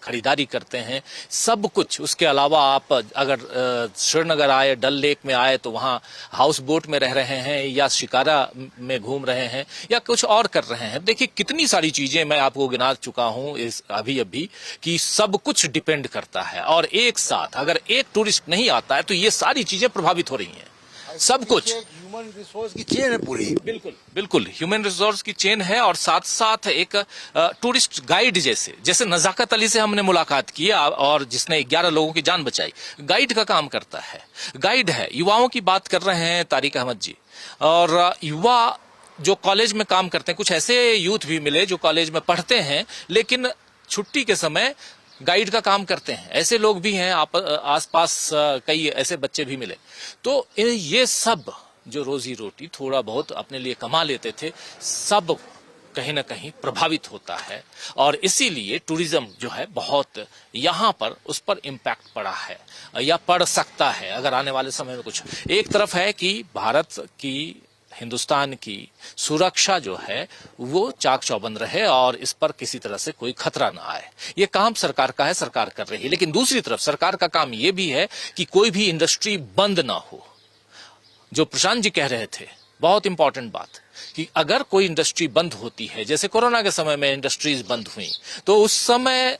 खरीदारी करते हैं, सब कुछ। उसके अलावा आप अगर श्रीनगर आए, डल लेक में आए, तो वहां हाउस बोट में रह रहे हैं या शिकारा में घूम रहे हैं या कुछ और कर रहे हैं। देखिए कितनी सारी चीजें मैं आपको गिना चुका हूं इस अभी कि सब कुछ डिपेंड करता है। और एक साथ अगर एक टूरिस्ट नहीं आता है तो ये सारी चीजें प्रभावित हो रही हैं, सब कुछ। ह्यूमन रिसोर्स की चेन है पूरी। बिल्कुल बिल्कुल, ह्यूमन रिसोर्स की चेन है। और साथ साथ एक टूरिस्ट गाइड जैसे नजाकत अली से हमने मुलाकात की और जिसने 11 लोगों की जान बचाई, गाइड का काम करता है, गाइड है। युवाओं की बात कर रहे हैं तारिक अहमद जी, और युवा जो कॉलेज में काम करते हैं, कुछ ऐसे यूथ भी मिले जो कॉलेज में पढ़ते हैं लेकिन छुट्टी के समय गाइड का काम करते हैं। ऐसे लोग भी हैं, आसपास कई ऐसे बच्चे भी मिले। तो ये सब जो रोजी रोटी थोड़ा बहुत अपने लिए कमा लेते थे, सब कहीं ना कहीं प्रभावित होता है। और इसीलिए टूरिज्म जो है बहुत यहाँ पर उस पर इम्पैक्ट पड़ा है या पड़ सकता है अगर आने वाले समय में कुछ। एक तरफ है कि भारत की, हिंदुस्तान की सुरक्षा जो है वो चाक चौबंद रहे और इस पर किसी तरह से कोई खतरा ना आए। ये काम सरकार का है, सरकार कर रही है। लेकिन दूसरी तरफ सरकार का काम ये भी है कि कोई भी इंडस्ट्री बंद ना हो। जो प्रशांत जी कह रहे थे, बहुत इंपॉर्टेंट बात, कि अगर कोई इंडस्ट्री बंद होती है, जैसे कोरोना के समय में इंडस्ट्रीज बंद हुई, तो उस समय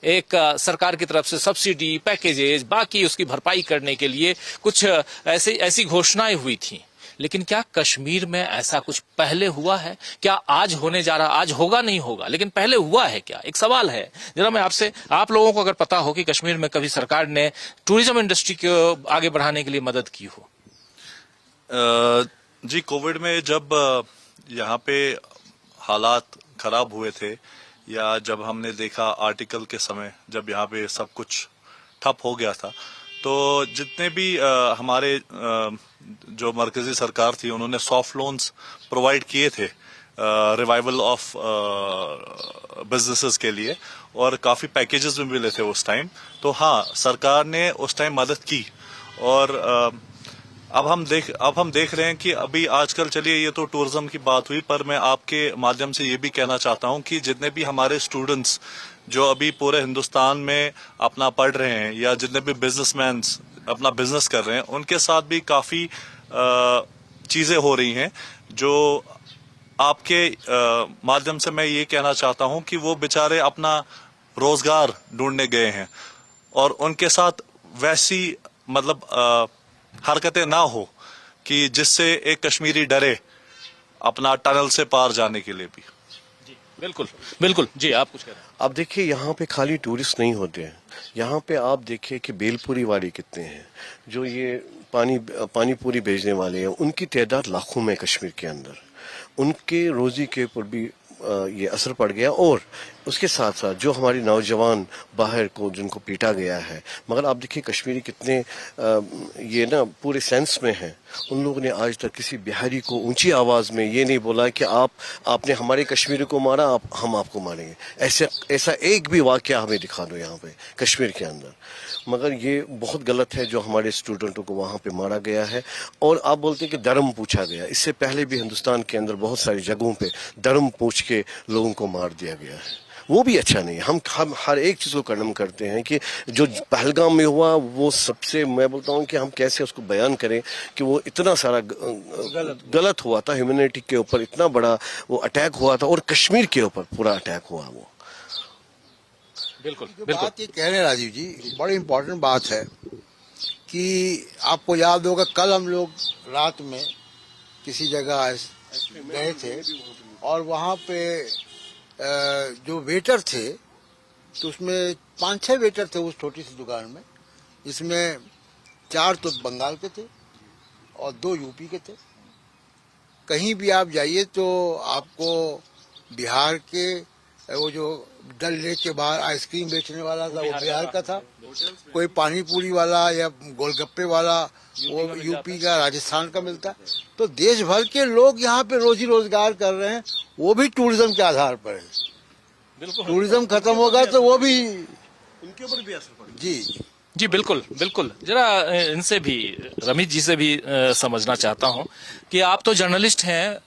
एक सरकार की तरफ से सब्सिडी, पैकेजेस, बाकी उसकी भरपाई करने के लिए कुछ ऐसी घोषणाएं हुई थी। लेकिन क्या कश्मीर में ऐसा कुछ पहले हुआ है? क्या आज होने जा रहा? आज होगा नहीं होगा, लेकिन पहले हुआ है क्या? एक सवाल है। जरा मैं आपसे, आप लोगों को अगर पता हो कि कश्मीर में कभी सरकार ने टूरिज्म इंडस्ट्री को आगे बढ़ाने के लिए मदद की हो। जी, कोविड में जब यहाँ पे हालात खराब हुए थे, या जब हमने देखा आर्टिकल के समय, जब यहाँ पे सब कुछ ठप हो गया था, तो जितने भी हमारे जो मरकजी सरकार थी, उन्होंने सॉफ्ट लोन्स प्रोवाइड किए थे रिवाइवल ऑफ बिजनेसेस के लिए, और काफी पैकेजेस भी मिले थे उस टाइम। तो हाँ, सरकार ने उस टाइम मदद की। और अब हम देख रहे हैं कि अभी आजकल, चलिए ये तो टूरिज्म की बात हुई, पर मैं आपके माध्यम से ये भी कहना चाहता हूँ कि जितने भी हमारे स्टूडेंट्स जो अभी पूरे हिंदुस्तान में अपना पढ़ रहे हैं, या जितने भी बिजनेसमैन अपना बिजनेस कर रहे हैं, उनके साथ भी काफी चीजें हो रही हैं, जो आपके माध्यम से मैं ये कहना चाहता हूँ कि वो बेचारे अपना रोजगार ढूंढने गए हैं, और उनके साथ वैसी मतलब हरकतें ना हो कि जिससे एक कश्मीरी डरे अपना टनल से पार जाने के लिए भी। जी बिल्कुल बिल्कुल, जी आप कुछ कह रहे हैं। अब देखिए, यहाँ पे खाली टूरिस्ट नहीं होते हैं, यहाँ पे आप देखिए कि बेलपुरी वाले कितने हैं, जो ये पानी पूरी बेचने वाले हैं, उनकी तादाद लाखों में कश्मीर के अंदर। उनके रोजी के ऊपर भी ये असर पड़ गया। और उसके साथ साथ जो हमारी नौजवान बाहर को जिनको पीटा गया है, मगर आप देखिए कश्मीरी कितने ये ना पूरे सेंस में हैं। उन लोगों ने आज तक किसी बिहारी को ऊंची आवाज में ये नहीं बोला कि आपने हमारे कश्मीरी को मारा, हम आपको मारेंगे। ऐसा एक भी वाकया हमें दिखा दो यहाँ पे कश्मीर के अंदर। मगर ये बहुत गलत है जो हमारे स्टूडेंटों को वहाँ पे मारा गया है। और आप बोलते हैं कि धर्म पूछा गया, इससे पहले भी हिंदुस्तान के अंदर बहुत सारी जगहों पे धर्म पूछ के लोगों को मार दिया गया है। वो भी अच्छा नहीं है। हम हर एक चीज़ को कंडेम करते हैं कि जो पहलगाम में हुआ वो सबसे, मैं बोलता हूँ कि हम कैसे उसको बयान करें कि वो इतना सारा गलत हुआ था, ह्यूमैनिटी के ऊपर इतना बड़ा वो अटैक हुआ था और कश्मीर के ऊपर पूरा अटैक हुआ वो। बिल्कुल जो बिल्कुल। बात ये कह रहे हैं राजीव जी, बड़ी इंपॉर्टेंट बात है कि आपको याद होगा कल हम लोग रात में किसी जगह गए थे और वहाँ पे जो वेटर थे तो उसमें 5-6 वेटर थे उस छोटी सी दुकान में, जिसमें 4 तो बंगाल के थे और 2 यूपी के थे। कहीं भी आप जाइए तो आपको बिहार के वो जो डल लेक के बाहर आइसक्रीम बेचने वाला था वो बिहार का था, कोई पानी पूरी वाला या गोलगप्पे वाला वो यूपी का, राजस्थान का मिलता। तो देश भर के लोग यहाँ पे रोजी रोजगार कर रहे हैं, वो भी टूरिज्म के आधार पर है। बिल्कुल टूरिज्म खत्म होगा तो वो भी उनके ऊपर भी असर पड़ेगा। जी जी बिल्कुल बिल्कुल। जरा इनसे भी, रमीश जी से भी समझना चाहता हूं कि आप तो जर्नलिस्ट हैं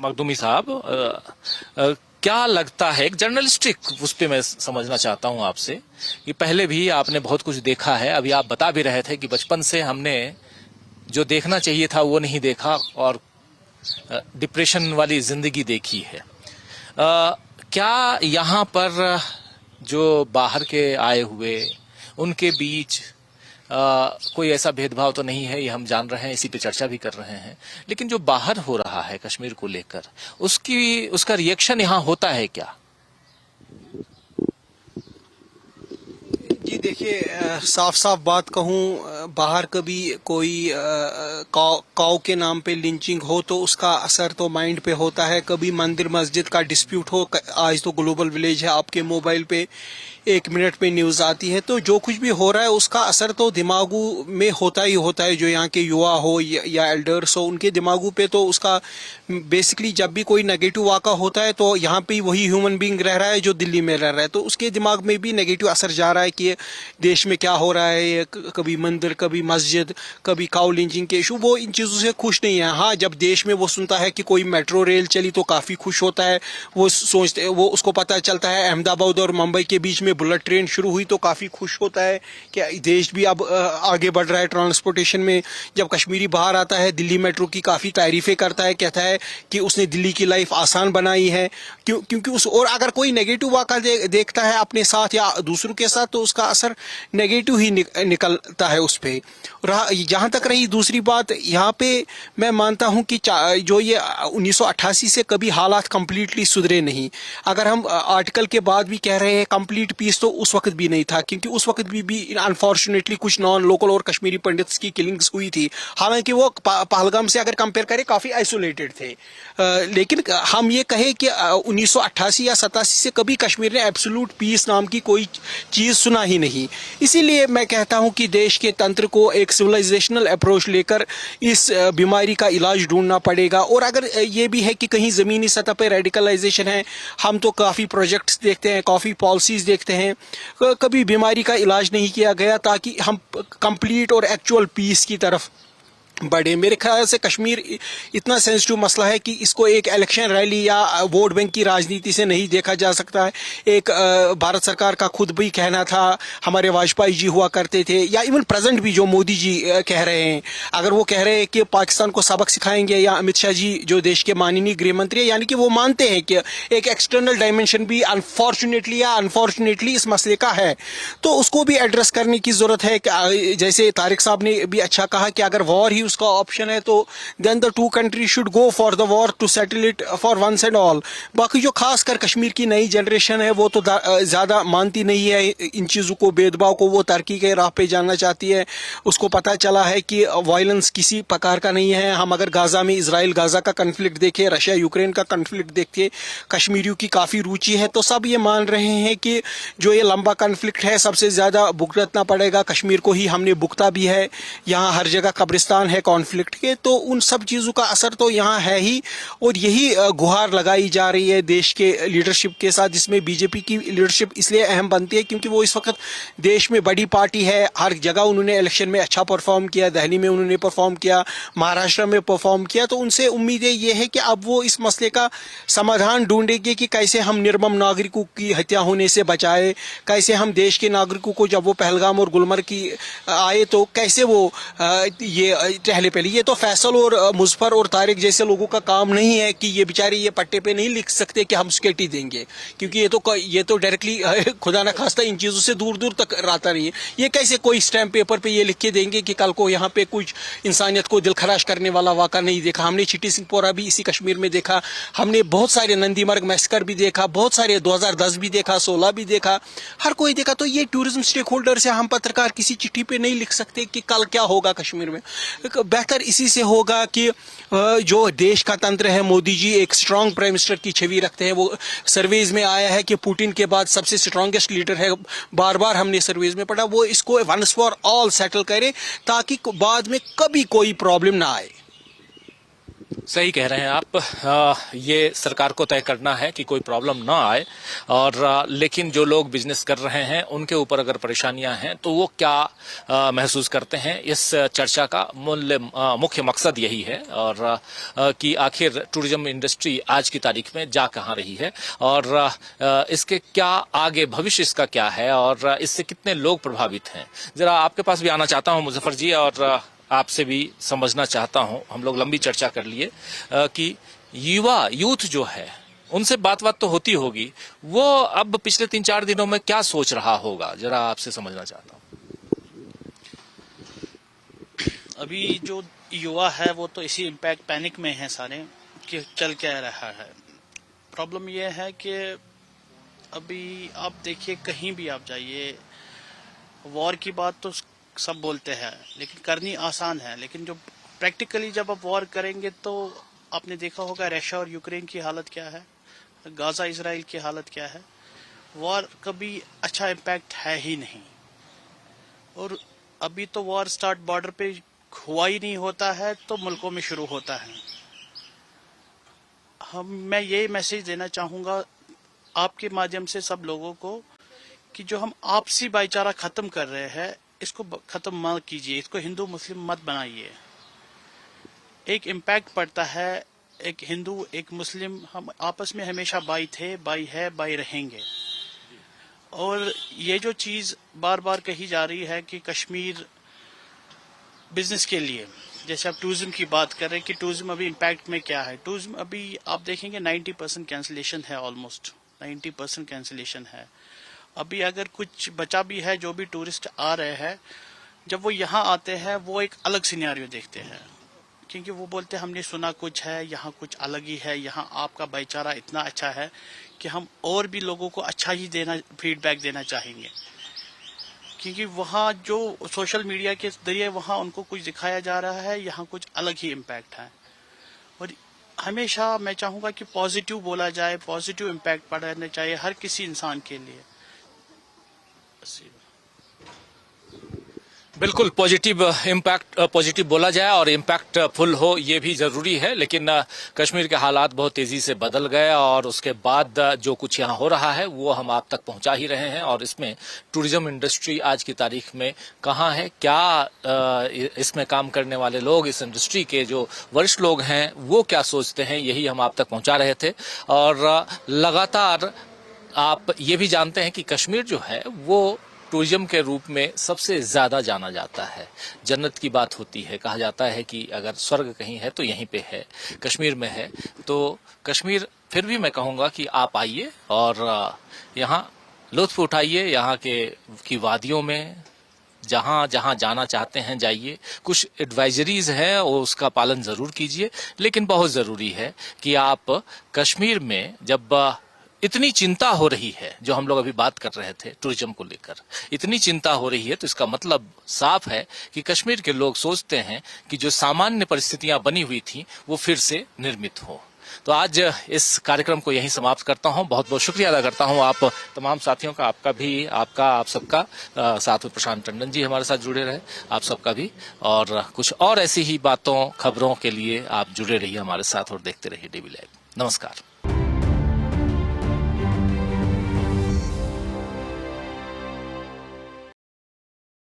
मखदूमी साहब, क्या लगता है, एक जर्नलिस्टिक उस पे मैं समझना चाहता हूं आपसे कि पहले भी आपने बहुत कुछ देखा है, अभी आप बता भी रहे थे कि बचपन से हमने जो देखना चाहिए था वो नहीं देखा और डिप्रेशन वाली जिंदगी देखी है। क्या यहाँ पर जो बाहर के आए हुए उनके बीच कोई ऐसा भेदभाव तो नहीं है, ये हम जान रहे हैं, इसी पे चर्चा भी कर रहे हैं, लेकिन जो बाहर हो रहा है कश्मीर को लेकर उसका रिएक्शन यहाँ होता है क्या? जी देखिए, साफ साफ बात कहूँ, बाहर कभी कोई काऊ के नाम पे लिंचिंग हो तो उसका असर तो माइंड पे होता है। कभी मंदिर मस्जिद का डिस्प्यूट हो, आज तो ग्लोबल विलेज है, आपके मोबाइल पे 1 मिनट पे न्यूज़ आती है, तो जो कुछ भी हो रहा है उसका असर तो दिमागों में होता ही होता है। जो यहाँ के युवा हो या एल्डर्स हो, उनके दिमागों पे तो उसका बेसिकली जब भी कोई नेगेटिव वाक़ा होता है तो यहाँ पे वही ह्यूमन बीइंग रह रहा है जो दिल्ली में रह रहा है, तो उसके दिमाग में भी नेगेटिव असर जा रहा है कि देश में क्या हो रहा है, कभी मंदिर, कभी मस्जिद, कभी काउ लिंचिंग के इशू। वो इन चीज़ों से खुश नहीं है। हाँ, जब देश में वो सुनता है कि कोई मेट्रो रेल चली तो काफ़ी खुश होता है। वो सोचते, वो उसको पता चलता है अहमदाबाद और मुंबई के बीच में बुलेट ट्रेन शुरू हुई तो काफ़ी खुश होता है कि देश भी अब आगे बढ़ रहा है ट्रांसपोर्टेशन में। जब कश्मीरी बाहर आता है, दिल्ली मेट्रो की काफ़ी तारीफ़ें करता है, कहता है कि उसने दिल्ली की लाइफ आसान बनाई है। क्योंकि उस, और अगर कोई नेगेटिव वाक़ा देखता है अपने साथ या दूसरों के साथ तो उसका असर नेगेटिव ही निकलता है उस पर। जहाँ तक रही दूसरी बात, यहाँ पे मैं मानता हूँ कि जो ये 1988 से कभी हालात कंप्लीटली सुधरे नहीं। अगर हम आर्टिकल के बाद भी कह रहे हैं कंप्लीट पीस, तो उस वक्त भी नहीं था, क्योंकि उस वक्त भी अनफॉर्चुनेटली कुछ नॉन लोकल और कश्मीरी पंडित्स की किलिंग्स हुई थी। हालांकि वो पहलगाम से अगर कंपेयर करें काफ़ी आइसोलेटेड थे, लेकिन हम ये कहें कि 1988 या 87 से कभी कश्मीर ने एब्सोल्यूट पीस नाम की कोई चीज़ सुना ही नहीं। इसीलिए मैं कहता हूँ कि देश के तंत्र को एक सिविलाइजेशनल अप्रोच लेकर इस बीमारी का इलाज ढूंढना पड़ेगा। और अगर ये भी है कि कहीं ज़मीनी सतह पर रेडिकलाइजेशन है, हम तो काफ़ी प्रोजेक्ट्स देखते हैं, काफ़ी पॉलिसीज़ देखते हैं, कभी बीमारी का इलाज नहीं किया गया ताकि हम कंप्लीट और एक्चुअल पीस की तरफ बढ़े। मेरे ख्याल से कश्मीर इतना सेंसिटिव मसला है कि इसको एक इलेक्शन रैली या वोट बैंक की राजनीति से नहीं देखा जा सकता है। एक भारत सरकार का खुद भी कहना था, हमारे वाजपेयी जी हुआ करते थे, या इवन प्रेजेंट भी जो मोदी जी कह रहे हैं, अगर वो कह रहे हैं कि पाकिस्तान को सबक सिखाएंगे, या अमित शाह जी जो देश के माननीय गृह मंत्री है, यानी कि वो मानते हैं कि एक एक्सटर्नल डायमेंशन भी अनफॉर्चुनेटली या अनफॉर्चुनेटली इस मसले का है, तो उसको भी एड्रेस करने की ज़रूरत है। जैसे तारिक साहब ने भी अच्छा कहा कि अगर वॉर ही उसका ऑप्शन है तो then the two country should go for the war to settle it for once and all. बाकी जो खासकर कश्मीर की नई जनरेशन है वो तो ज़्यादा मानती नहीं है इन चीज़ों को, भेदभाव को, वो तरक्की के राह पे जाना चाहती है। उसको पता चला है कि वायलेंस किसी प्रकार का नहीं है। हम अगर गाज़ा में इसराइल गाज़ा का कन्फ्लिक्ट देखें, रशिया यूक्रेन का कन्फ्लिक्ट देखते, कश्मीरियों की काफ़ी रुचि है, तो सब ये मान रहे हैं कि जो ये लंबा कन्फ्लिक्ट है सबसे ज़्यादा भुगतना पड़ेगा कश्मीर को ही। हमने भुगता भी है, यहाँ हर जगह कब्रिस्तान है, है कॉन्फ्लिक्ट के, तो उन सब चीज़ों का असर तो यहाँ है ही। और यही गुहार लगाई जा रही है देश के लीडरशिप के साथ, जिसमें बीजेपी की लीडरशिप इसलिए अहम बनती है क्योंकि वो इस वक्त देश में बड़ी पार्टी है। हर जगह उन्होंने इलेक्शन में अच्छा परफॉर्म किया, दिल्ली में उन्होंने परफॉर्म किया, महाराष्ट्र में परफॉर्म किया। तो उनसे उम्मीदें ये है कि अब वो इस मसले का समाधान ढूंढेंगे कि कैसे हम निर्मम नागरिकों की हत्या होने से बचाए, कैसे हम देश के नागरिकों को, जब वो पहलगाम और गुलमर्ग की आए तो कैसे वो ये टहले पहले। ये तो फैसल और मुजफ्फर और तारिक जैसे लोगों का काम नहीं है कि ये बेचारे ये पट्टे पे नहीं लिख सकते कि हम सिक्योरिटी देंगे, क्योंकि ये तो डायरेक्टली खुदा न खास्ता इन चीज़ों से दूर दूर तक रहता नहीं है। ये कैसे कोई स्टैम्प पेपर पे ये लिख के देंगे कि कल को यहाँ पे कुछ इंसानियत को दिलखराश करने वाला वाक़ा नहीं देखा। हमने चिट्टी सिंहपोरा भी इसी कश्मीर में देखा, हमने बहुत सारे नंदीमर्ग मैस्कर भी देखा, बहुत सारे 2010 भी देखा, 16 भी देखा, हर कोई देखा। तो ये टूरिज्म स्टेक होल्डर से हम पत्रकार किसी चिट्ठी पे नहीं लिख सकते कि कल क्या होगा कश्मीर में। बेहतर इसी से होगा कि जो देश का तंत्र है, मोदी जी एक स्ट्रांग प्राइम मिनिस्टर की छवि रखते हैं। वो सर्वेज में आया है कि पुतिन के बाद सबसे स्ट्रांगेस्ट लीडर है, बार बार हमने सर्वेज में पढ़ा। वो इसको वंस फॉर ऑल सेटल करे ताकि बाद में कभी कोई प्रॉब्लम ना आए। सही कह रहे हैं आप। ये सरकार को तय करना है कि कोई प्रॉब्लम ना आए, और लेकिन जो लोग बिजनेस कर रहे हैं उनके ऊपर अगर परेशानियां हैं तो वो क्या महसूस करते हैं। इस चर्चा का मुख्य मकसद यही है, और कि आखिर टूरिज्म इंडस्ट्री आज की तारीख में जा कहाँ रही है, और इसके क्या आगे भविष्य इसका क्या है, और इससे कितने लोग प्रभावित हैं। जरा आपके पास भी आना चाहता हूं मुजफ्फर जी, और आपसे भी समझना चाहता हूं। हम लोग लंबी चर्चा कर लिए कि यूथ जो है उनसे बात तो होती होगी, वो अब पिछले 3-4 दिनों में क्या सोच रहा होगा, जरा आपसे समझना चाहता हूं। अभी जो युवा है वो तो इसी इम्पैक्ट पैनिक में है सारे कि चल क्या रहा है। प्रॉब्लम ये है कि अभी आप देखिए, कहीं भी आप जाइए, वॉर की बात तो सब बोलते हैं लेकिन करनी आसान है, लेकिन जो प्रैक्टिकली जब आप वॉर करेंगे तो आपने देखा होगा रशिया और यूक्रेन की हालत क्या है, गाजा इजराइल की हालत क्या है। वॉर कभी अच्छा इम्पैक्ट है ही नहीं। और अभी तो वॉर स्टार्ट बॉर्डर पे हुआ ही नहीं होता है तो मुल्कों में शुरू होता है। मैं ये मैसेज देना चाहूँगा आपके माध्यम से सब लोगों को कि जो हम आपसी भाईचारा खत्म कर रहे हैं इसको खत्म मत कीजिए, इसको हिंदू मुस्लिम मत बनाइए। एक इम्पैक्ट पड़ता है, एक हिंदू एक मुस्लिम हम आपस में हमेशा भाई थे, भाई है, भाई रहेंगे। और ये जो चीज़ बार बार कही जा रही है कि कश्मीर बिजनेस के लिए, जैसे आप टूरिज्म की बात कर रहे हैं कि टूरिज्म अभी इम्पैक्ट में क्या है। टूरिज्म अभी आप देखेंगे 90% कैंसिलेशन है, ऑलमोस्ट 90% कैंसिलेशन है। अभी अगर कुछ बचा भी है, जो भी टूरिस्ट आ रहे हैं, जब वो यहाँ आते हैं वो एक अलग सिनेरियो देखते हैं, क्योंकि वो बोलते हैं हमने सुना कुछ है, यहाँ कुछ अलग ही है, यहाँ आपका भाईचारा इतना अच्छा है कि हम और भी लोगों को अच्छा ही देना, फीडबैक देना चाहेंगे। क्योंकि वहाँ जो सोशल मीडिया के जरिए वहाँ उनको कुछ दिखाया जा रहा है, यहाँ कुछ अलग ही इम्पैक्ट है। और हमेशा मैं चाहूँगा कि पॉजिटिव बोला जाए, पॉजिटिव इम्पैक्ट पड़ना चाहिए हर किसी इंसान के लिए। बिल्कुल पॉजिटिव इम्पैक्ट, पॉजिटिव बोला जाए और इम्पैक्टफुल हो, ये भी जरूरी है। लेकिन कश्मीर के हालात बहुत तेजी से बदल गए, और उसके बाद जो कुछ यहाँ हो रहा है वो हम आप तक पहुंचा ही रहे हैं। और इसमें टूरिज्म इंडस्ट्री आज की तारीख में कहाँ है, क्या इसमें काम करने वाले लोग, इस इंडस्ट्री के जो वरिष्ठ लोग हैं वो क्या सोचते हैं, यही हम आप तक पहुंचा रहे थे। और लगातार आप ये भी जानते हैं कि कश्मीर जो है वो टूरिज्म के रूप में सबसे ज्यादा जाना जाता है। जन्नत की बात होती है, कहा जाता है कि अगर स्वर्ग कहीं है तो यहीं पे है, कश्मीर में है। तो कश्मीर फिर भी मैं कहूँगा कि आप आइए और यहाँ लुत्फ उठाइए, यहाँ की वादियों में जहाँ जहाँ जाना चाहते हैं जाइए। कुछ एडवाइजरीज हैं और उसका पालन जरूर कीजिए, लेकिन बहुत जरूरी है कि आप कश्मीर में जब इतनी चिंता हो रही है, जो हम लोग अभी बात कर रहे थे टूरिज्म को लेकर, इतनी चिंता हो रही है, तो इसका मतलब साफ है कि कश्मीर के लोग सोचते हैं कि जो सामान्य परिस्थितियां बनी हुई थी वो फिर से निर्मित हो। तो आज इस कार्यक्रम को यहीं समाप्त करता हूं। बहुत बहुत शुक्रिया अदा करता हूं आप तमाम साथियों का, आप सबका। साथ में प्रशांत टंडन जी हमारे साथ जुड़े रहे, आप सबका भी। और कुछ और ऐसी ही बातों, खबरों के लिए आप जुड़े रहिए हमारे साथ और देखते रहिए डीवी लाइव। नमस्कार।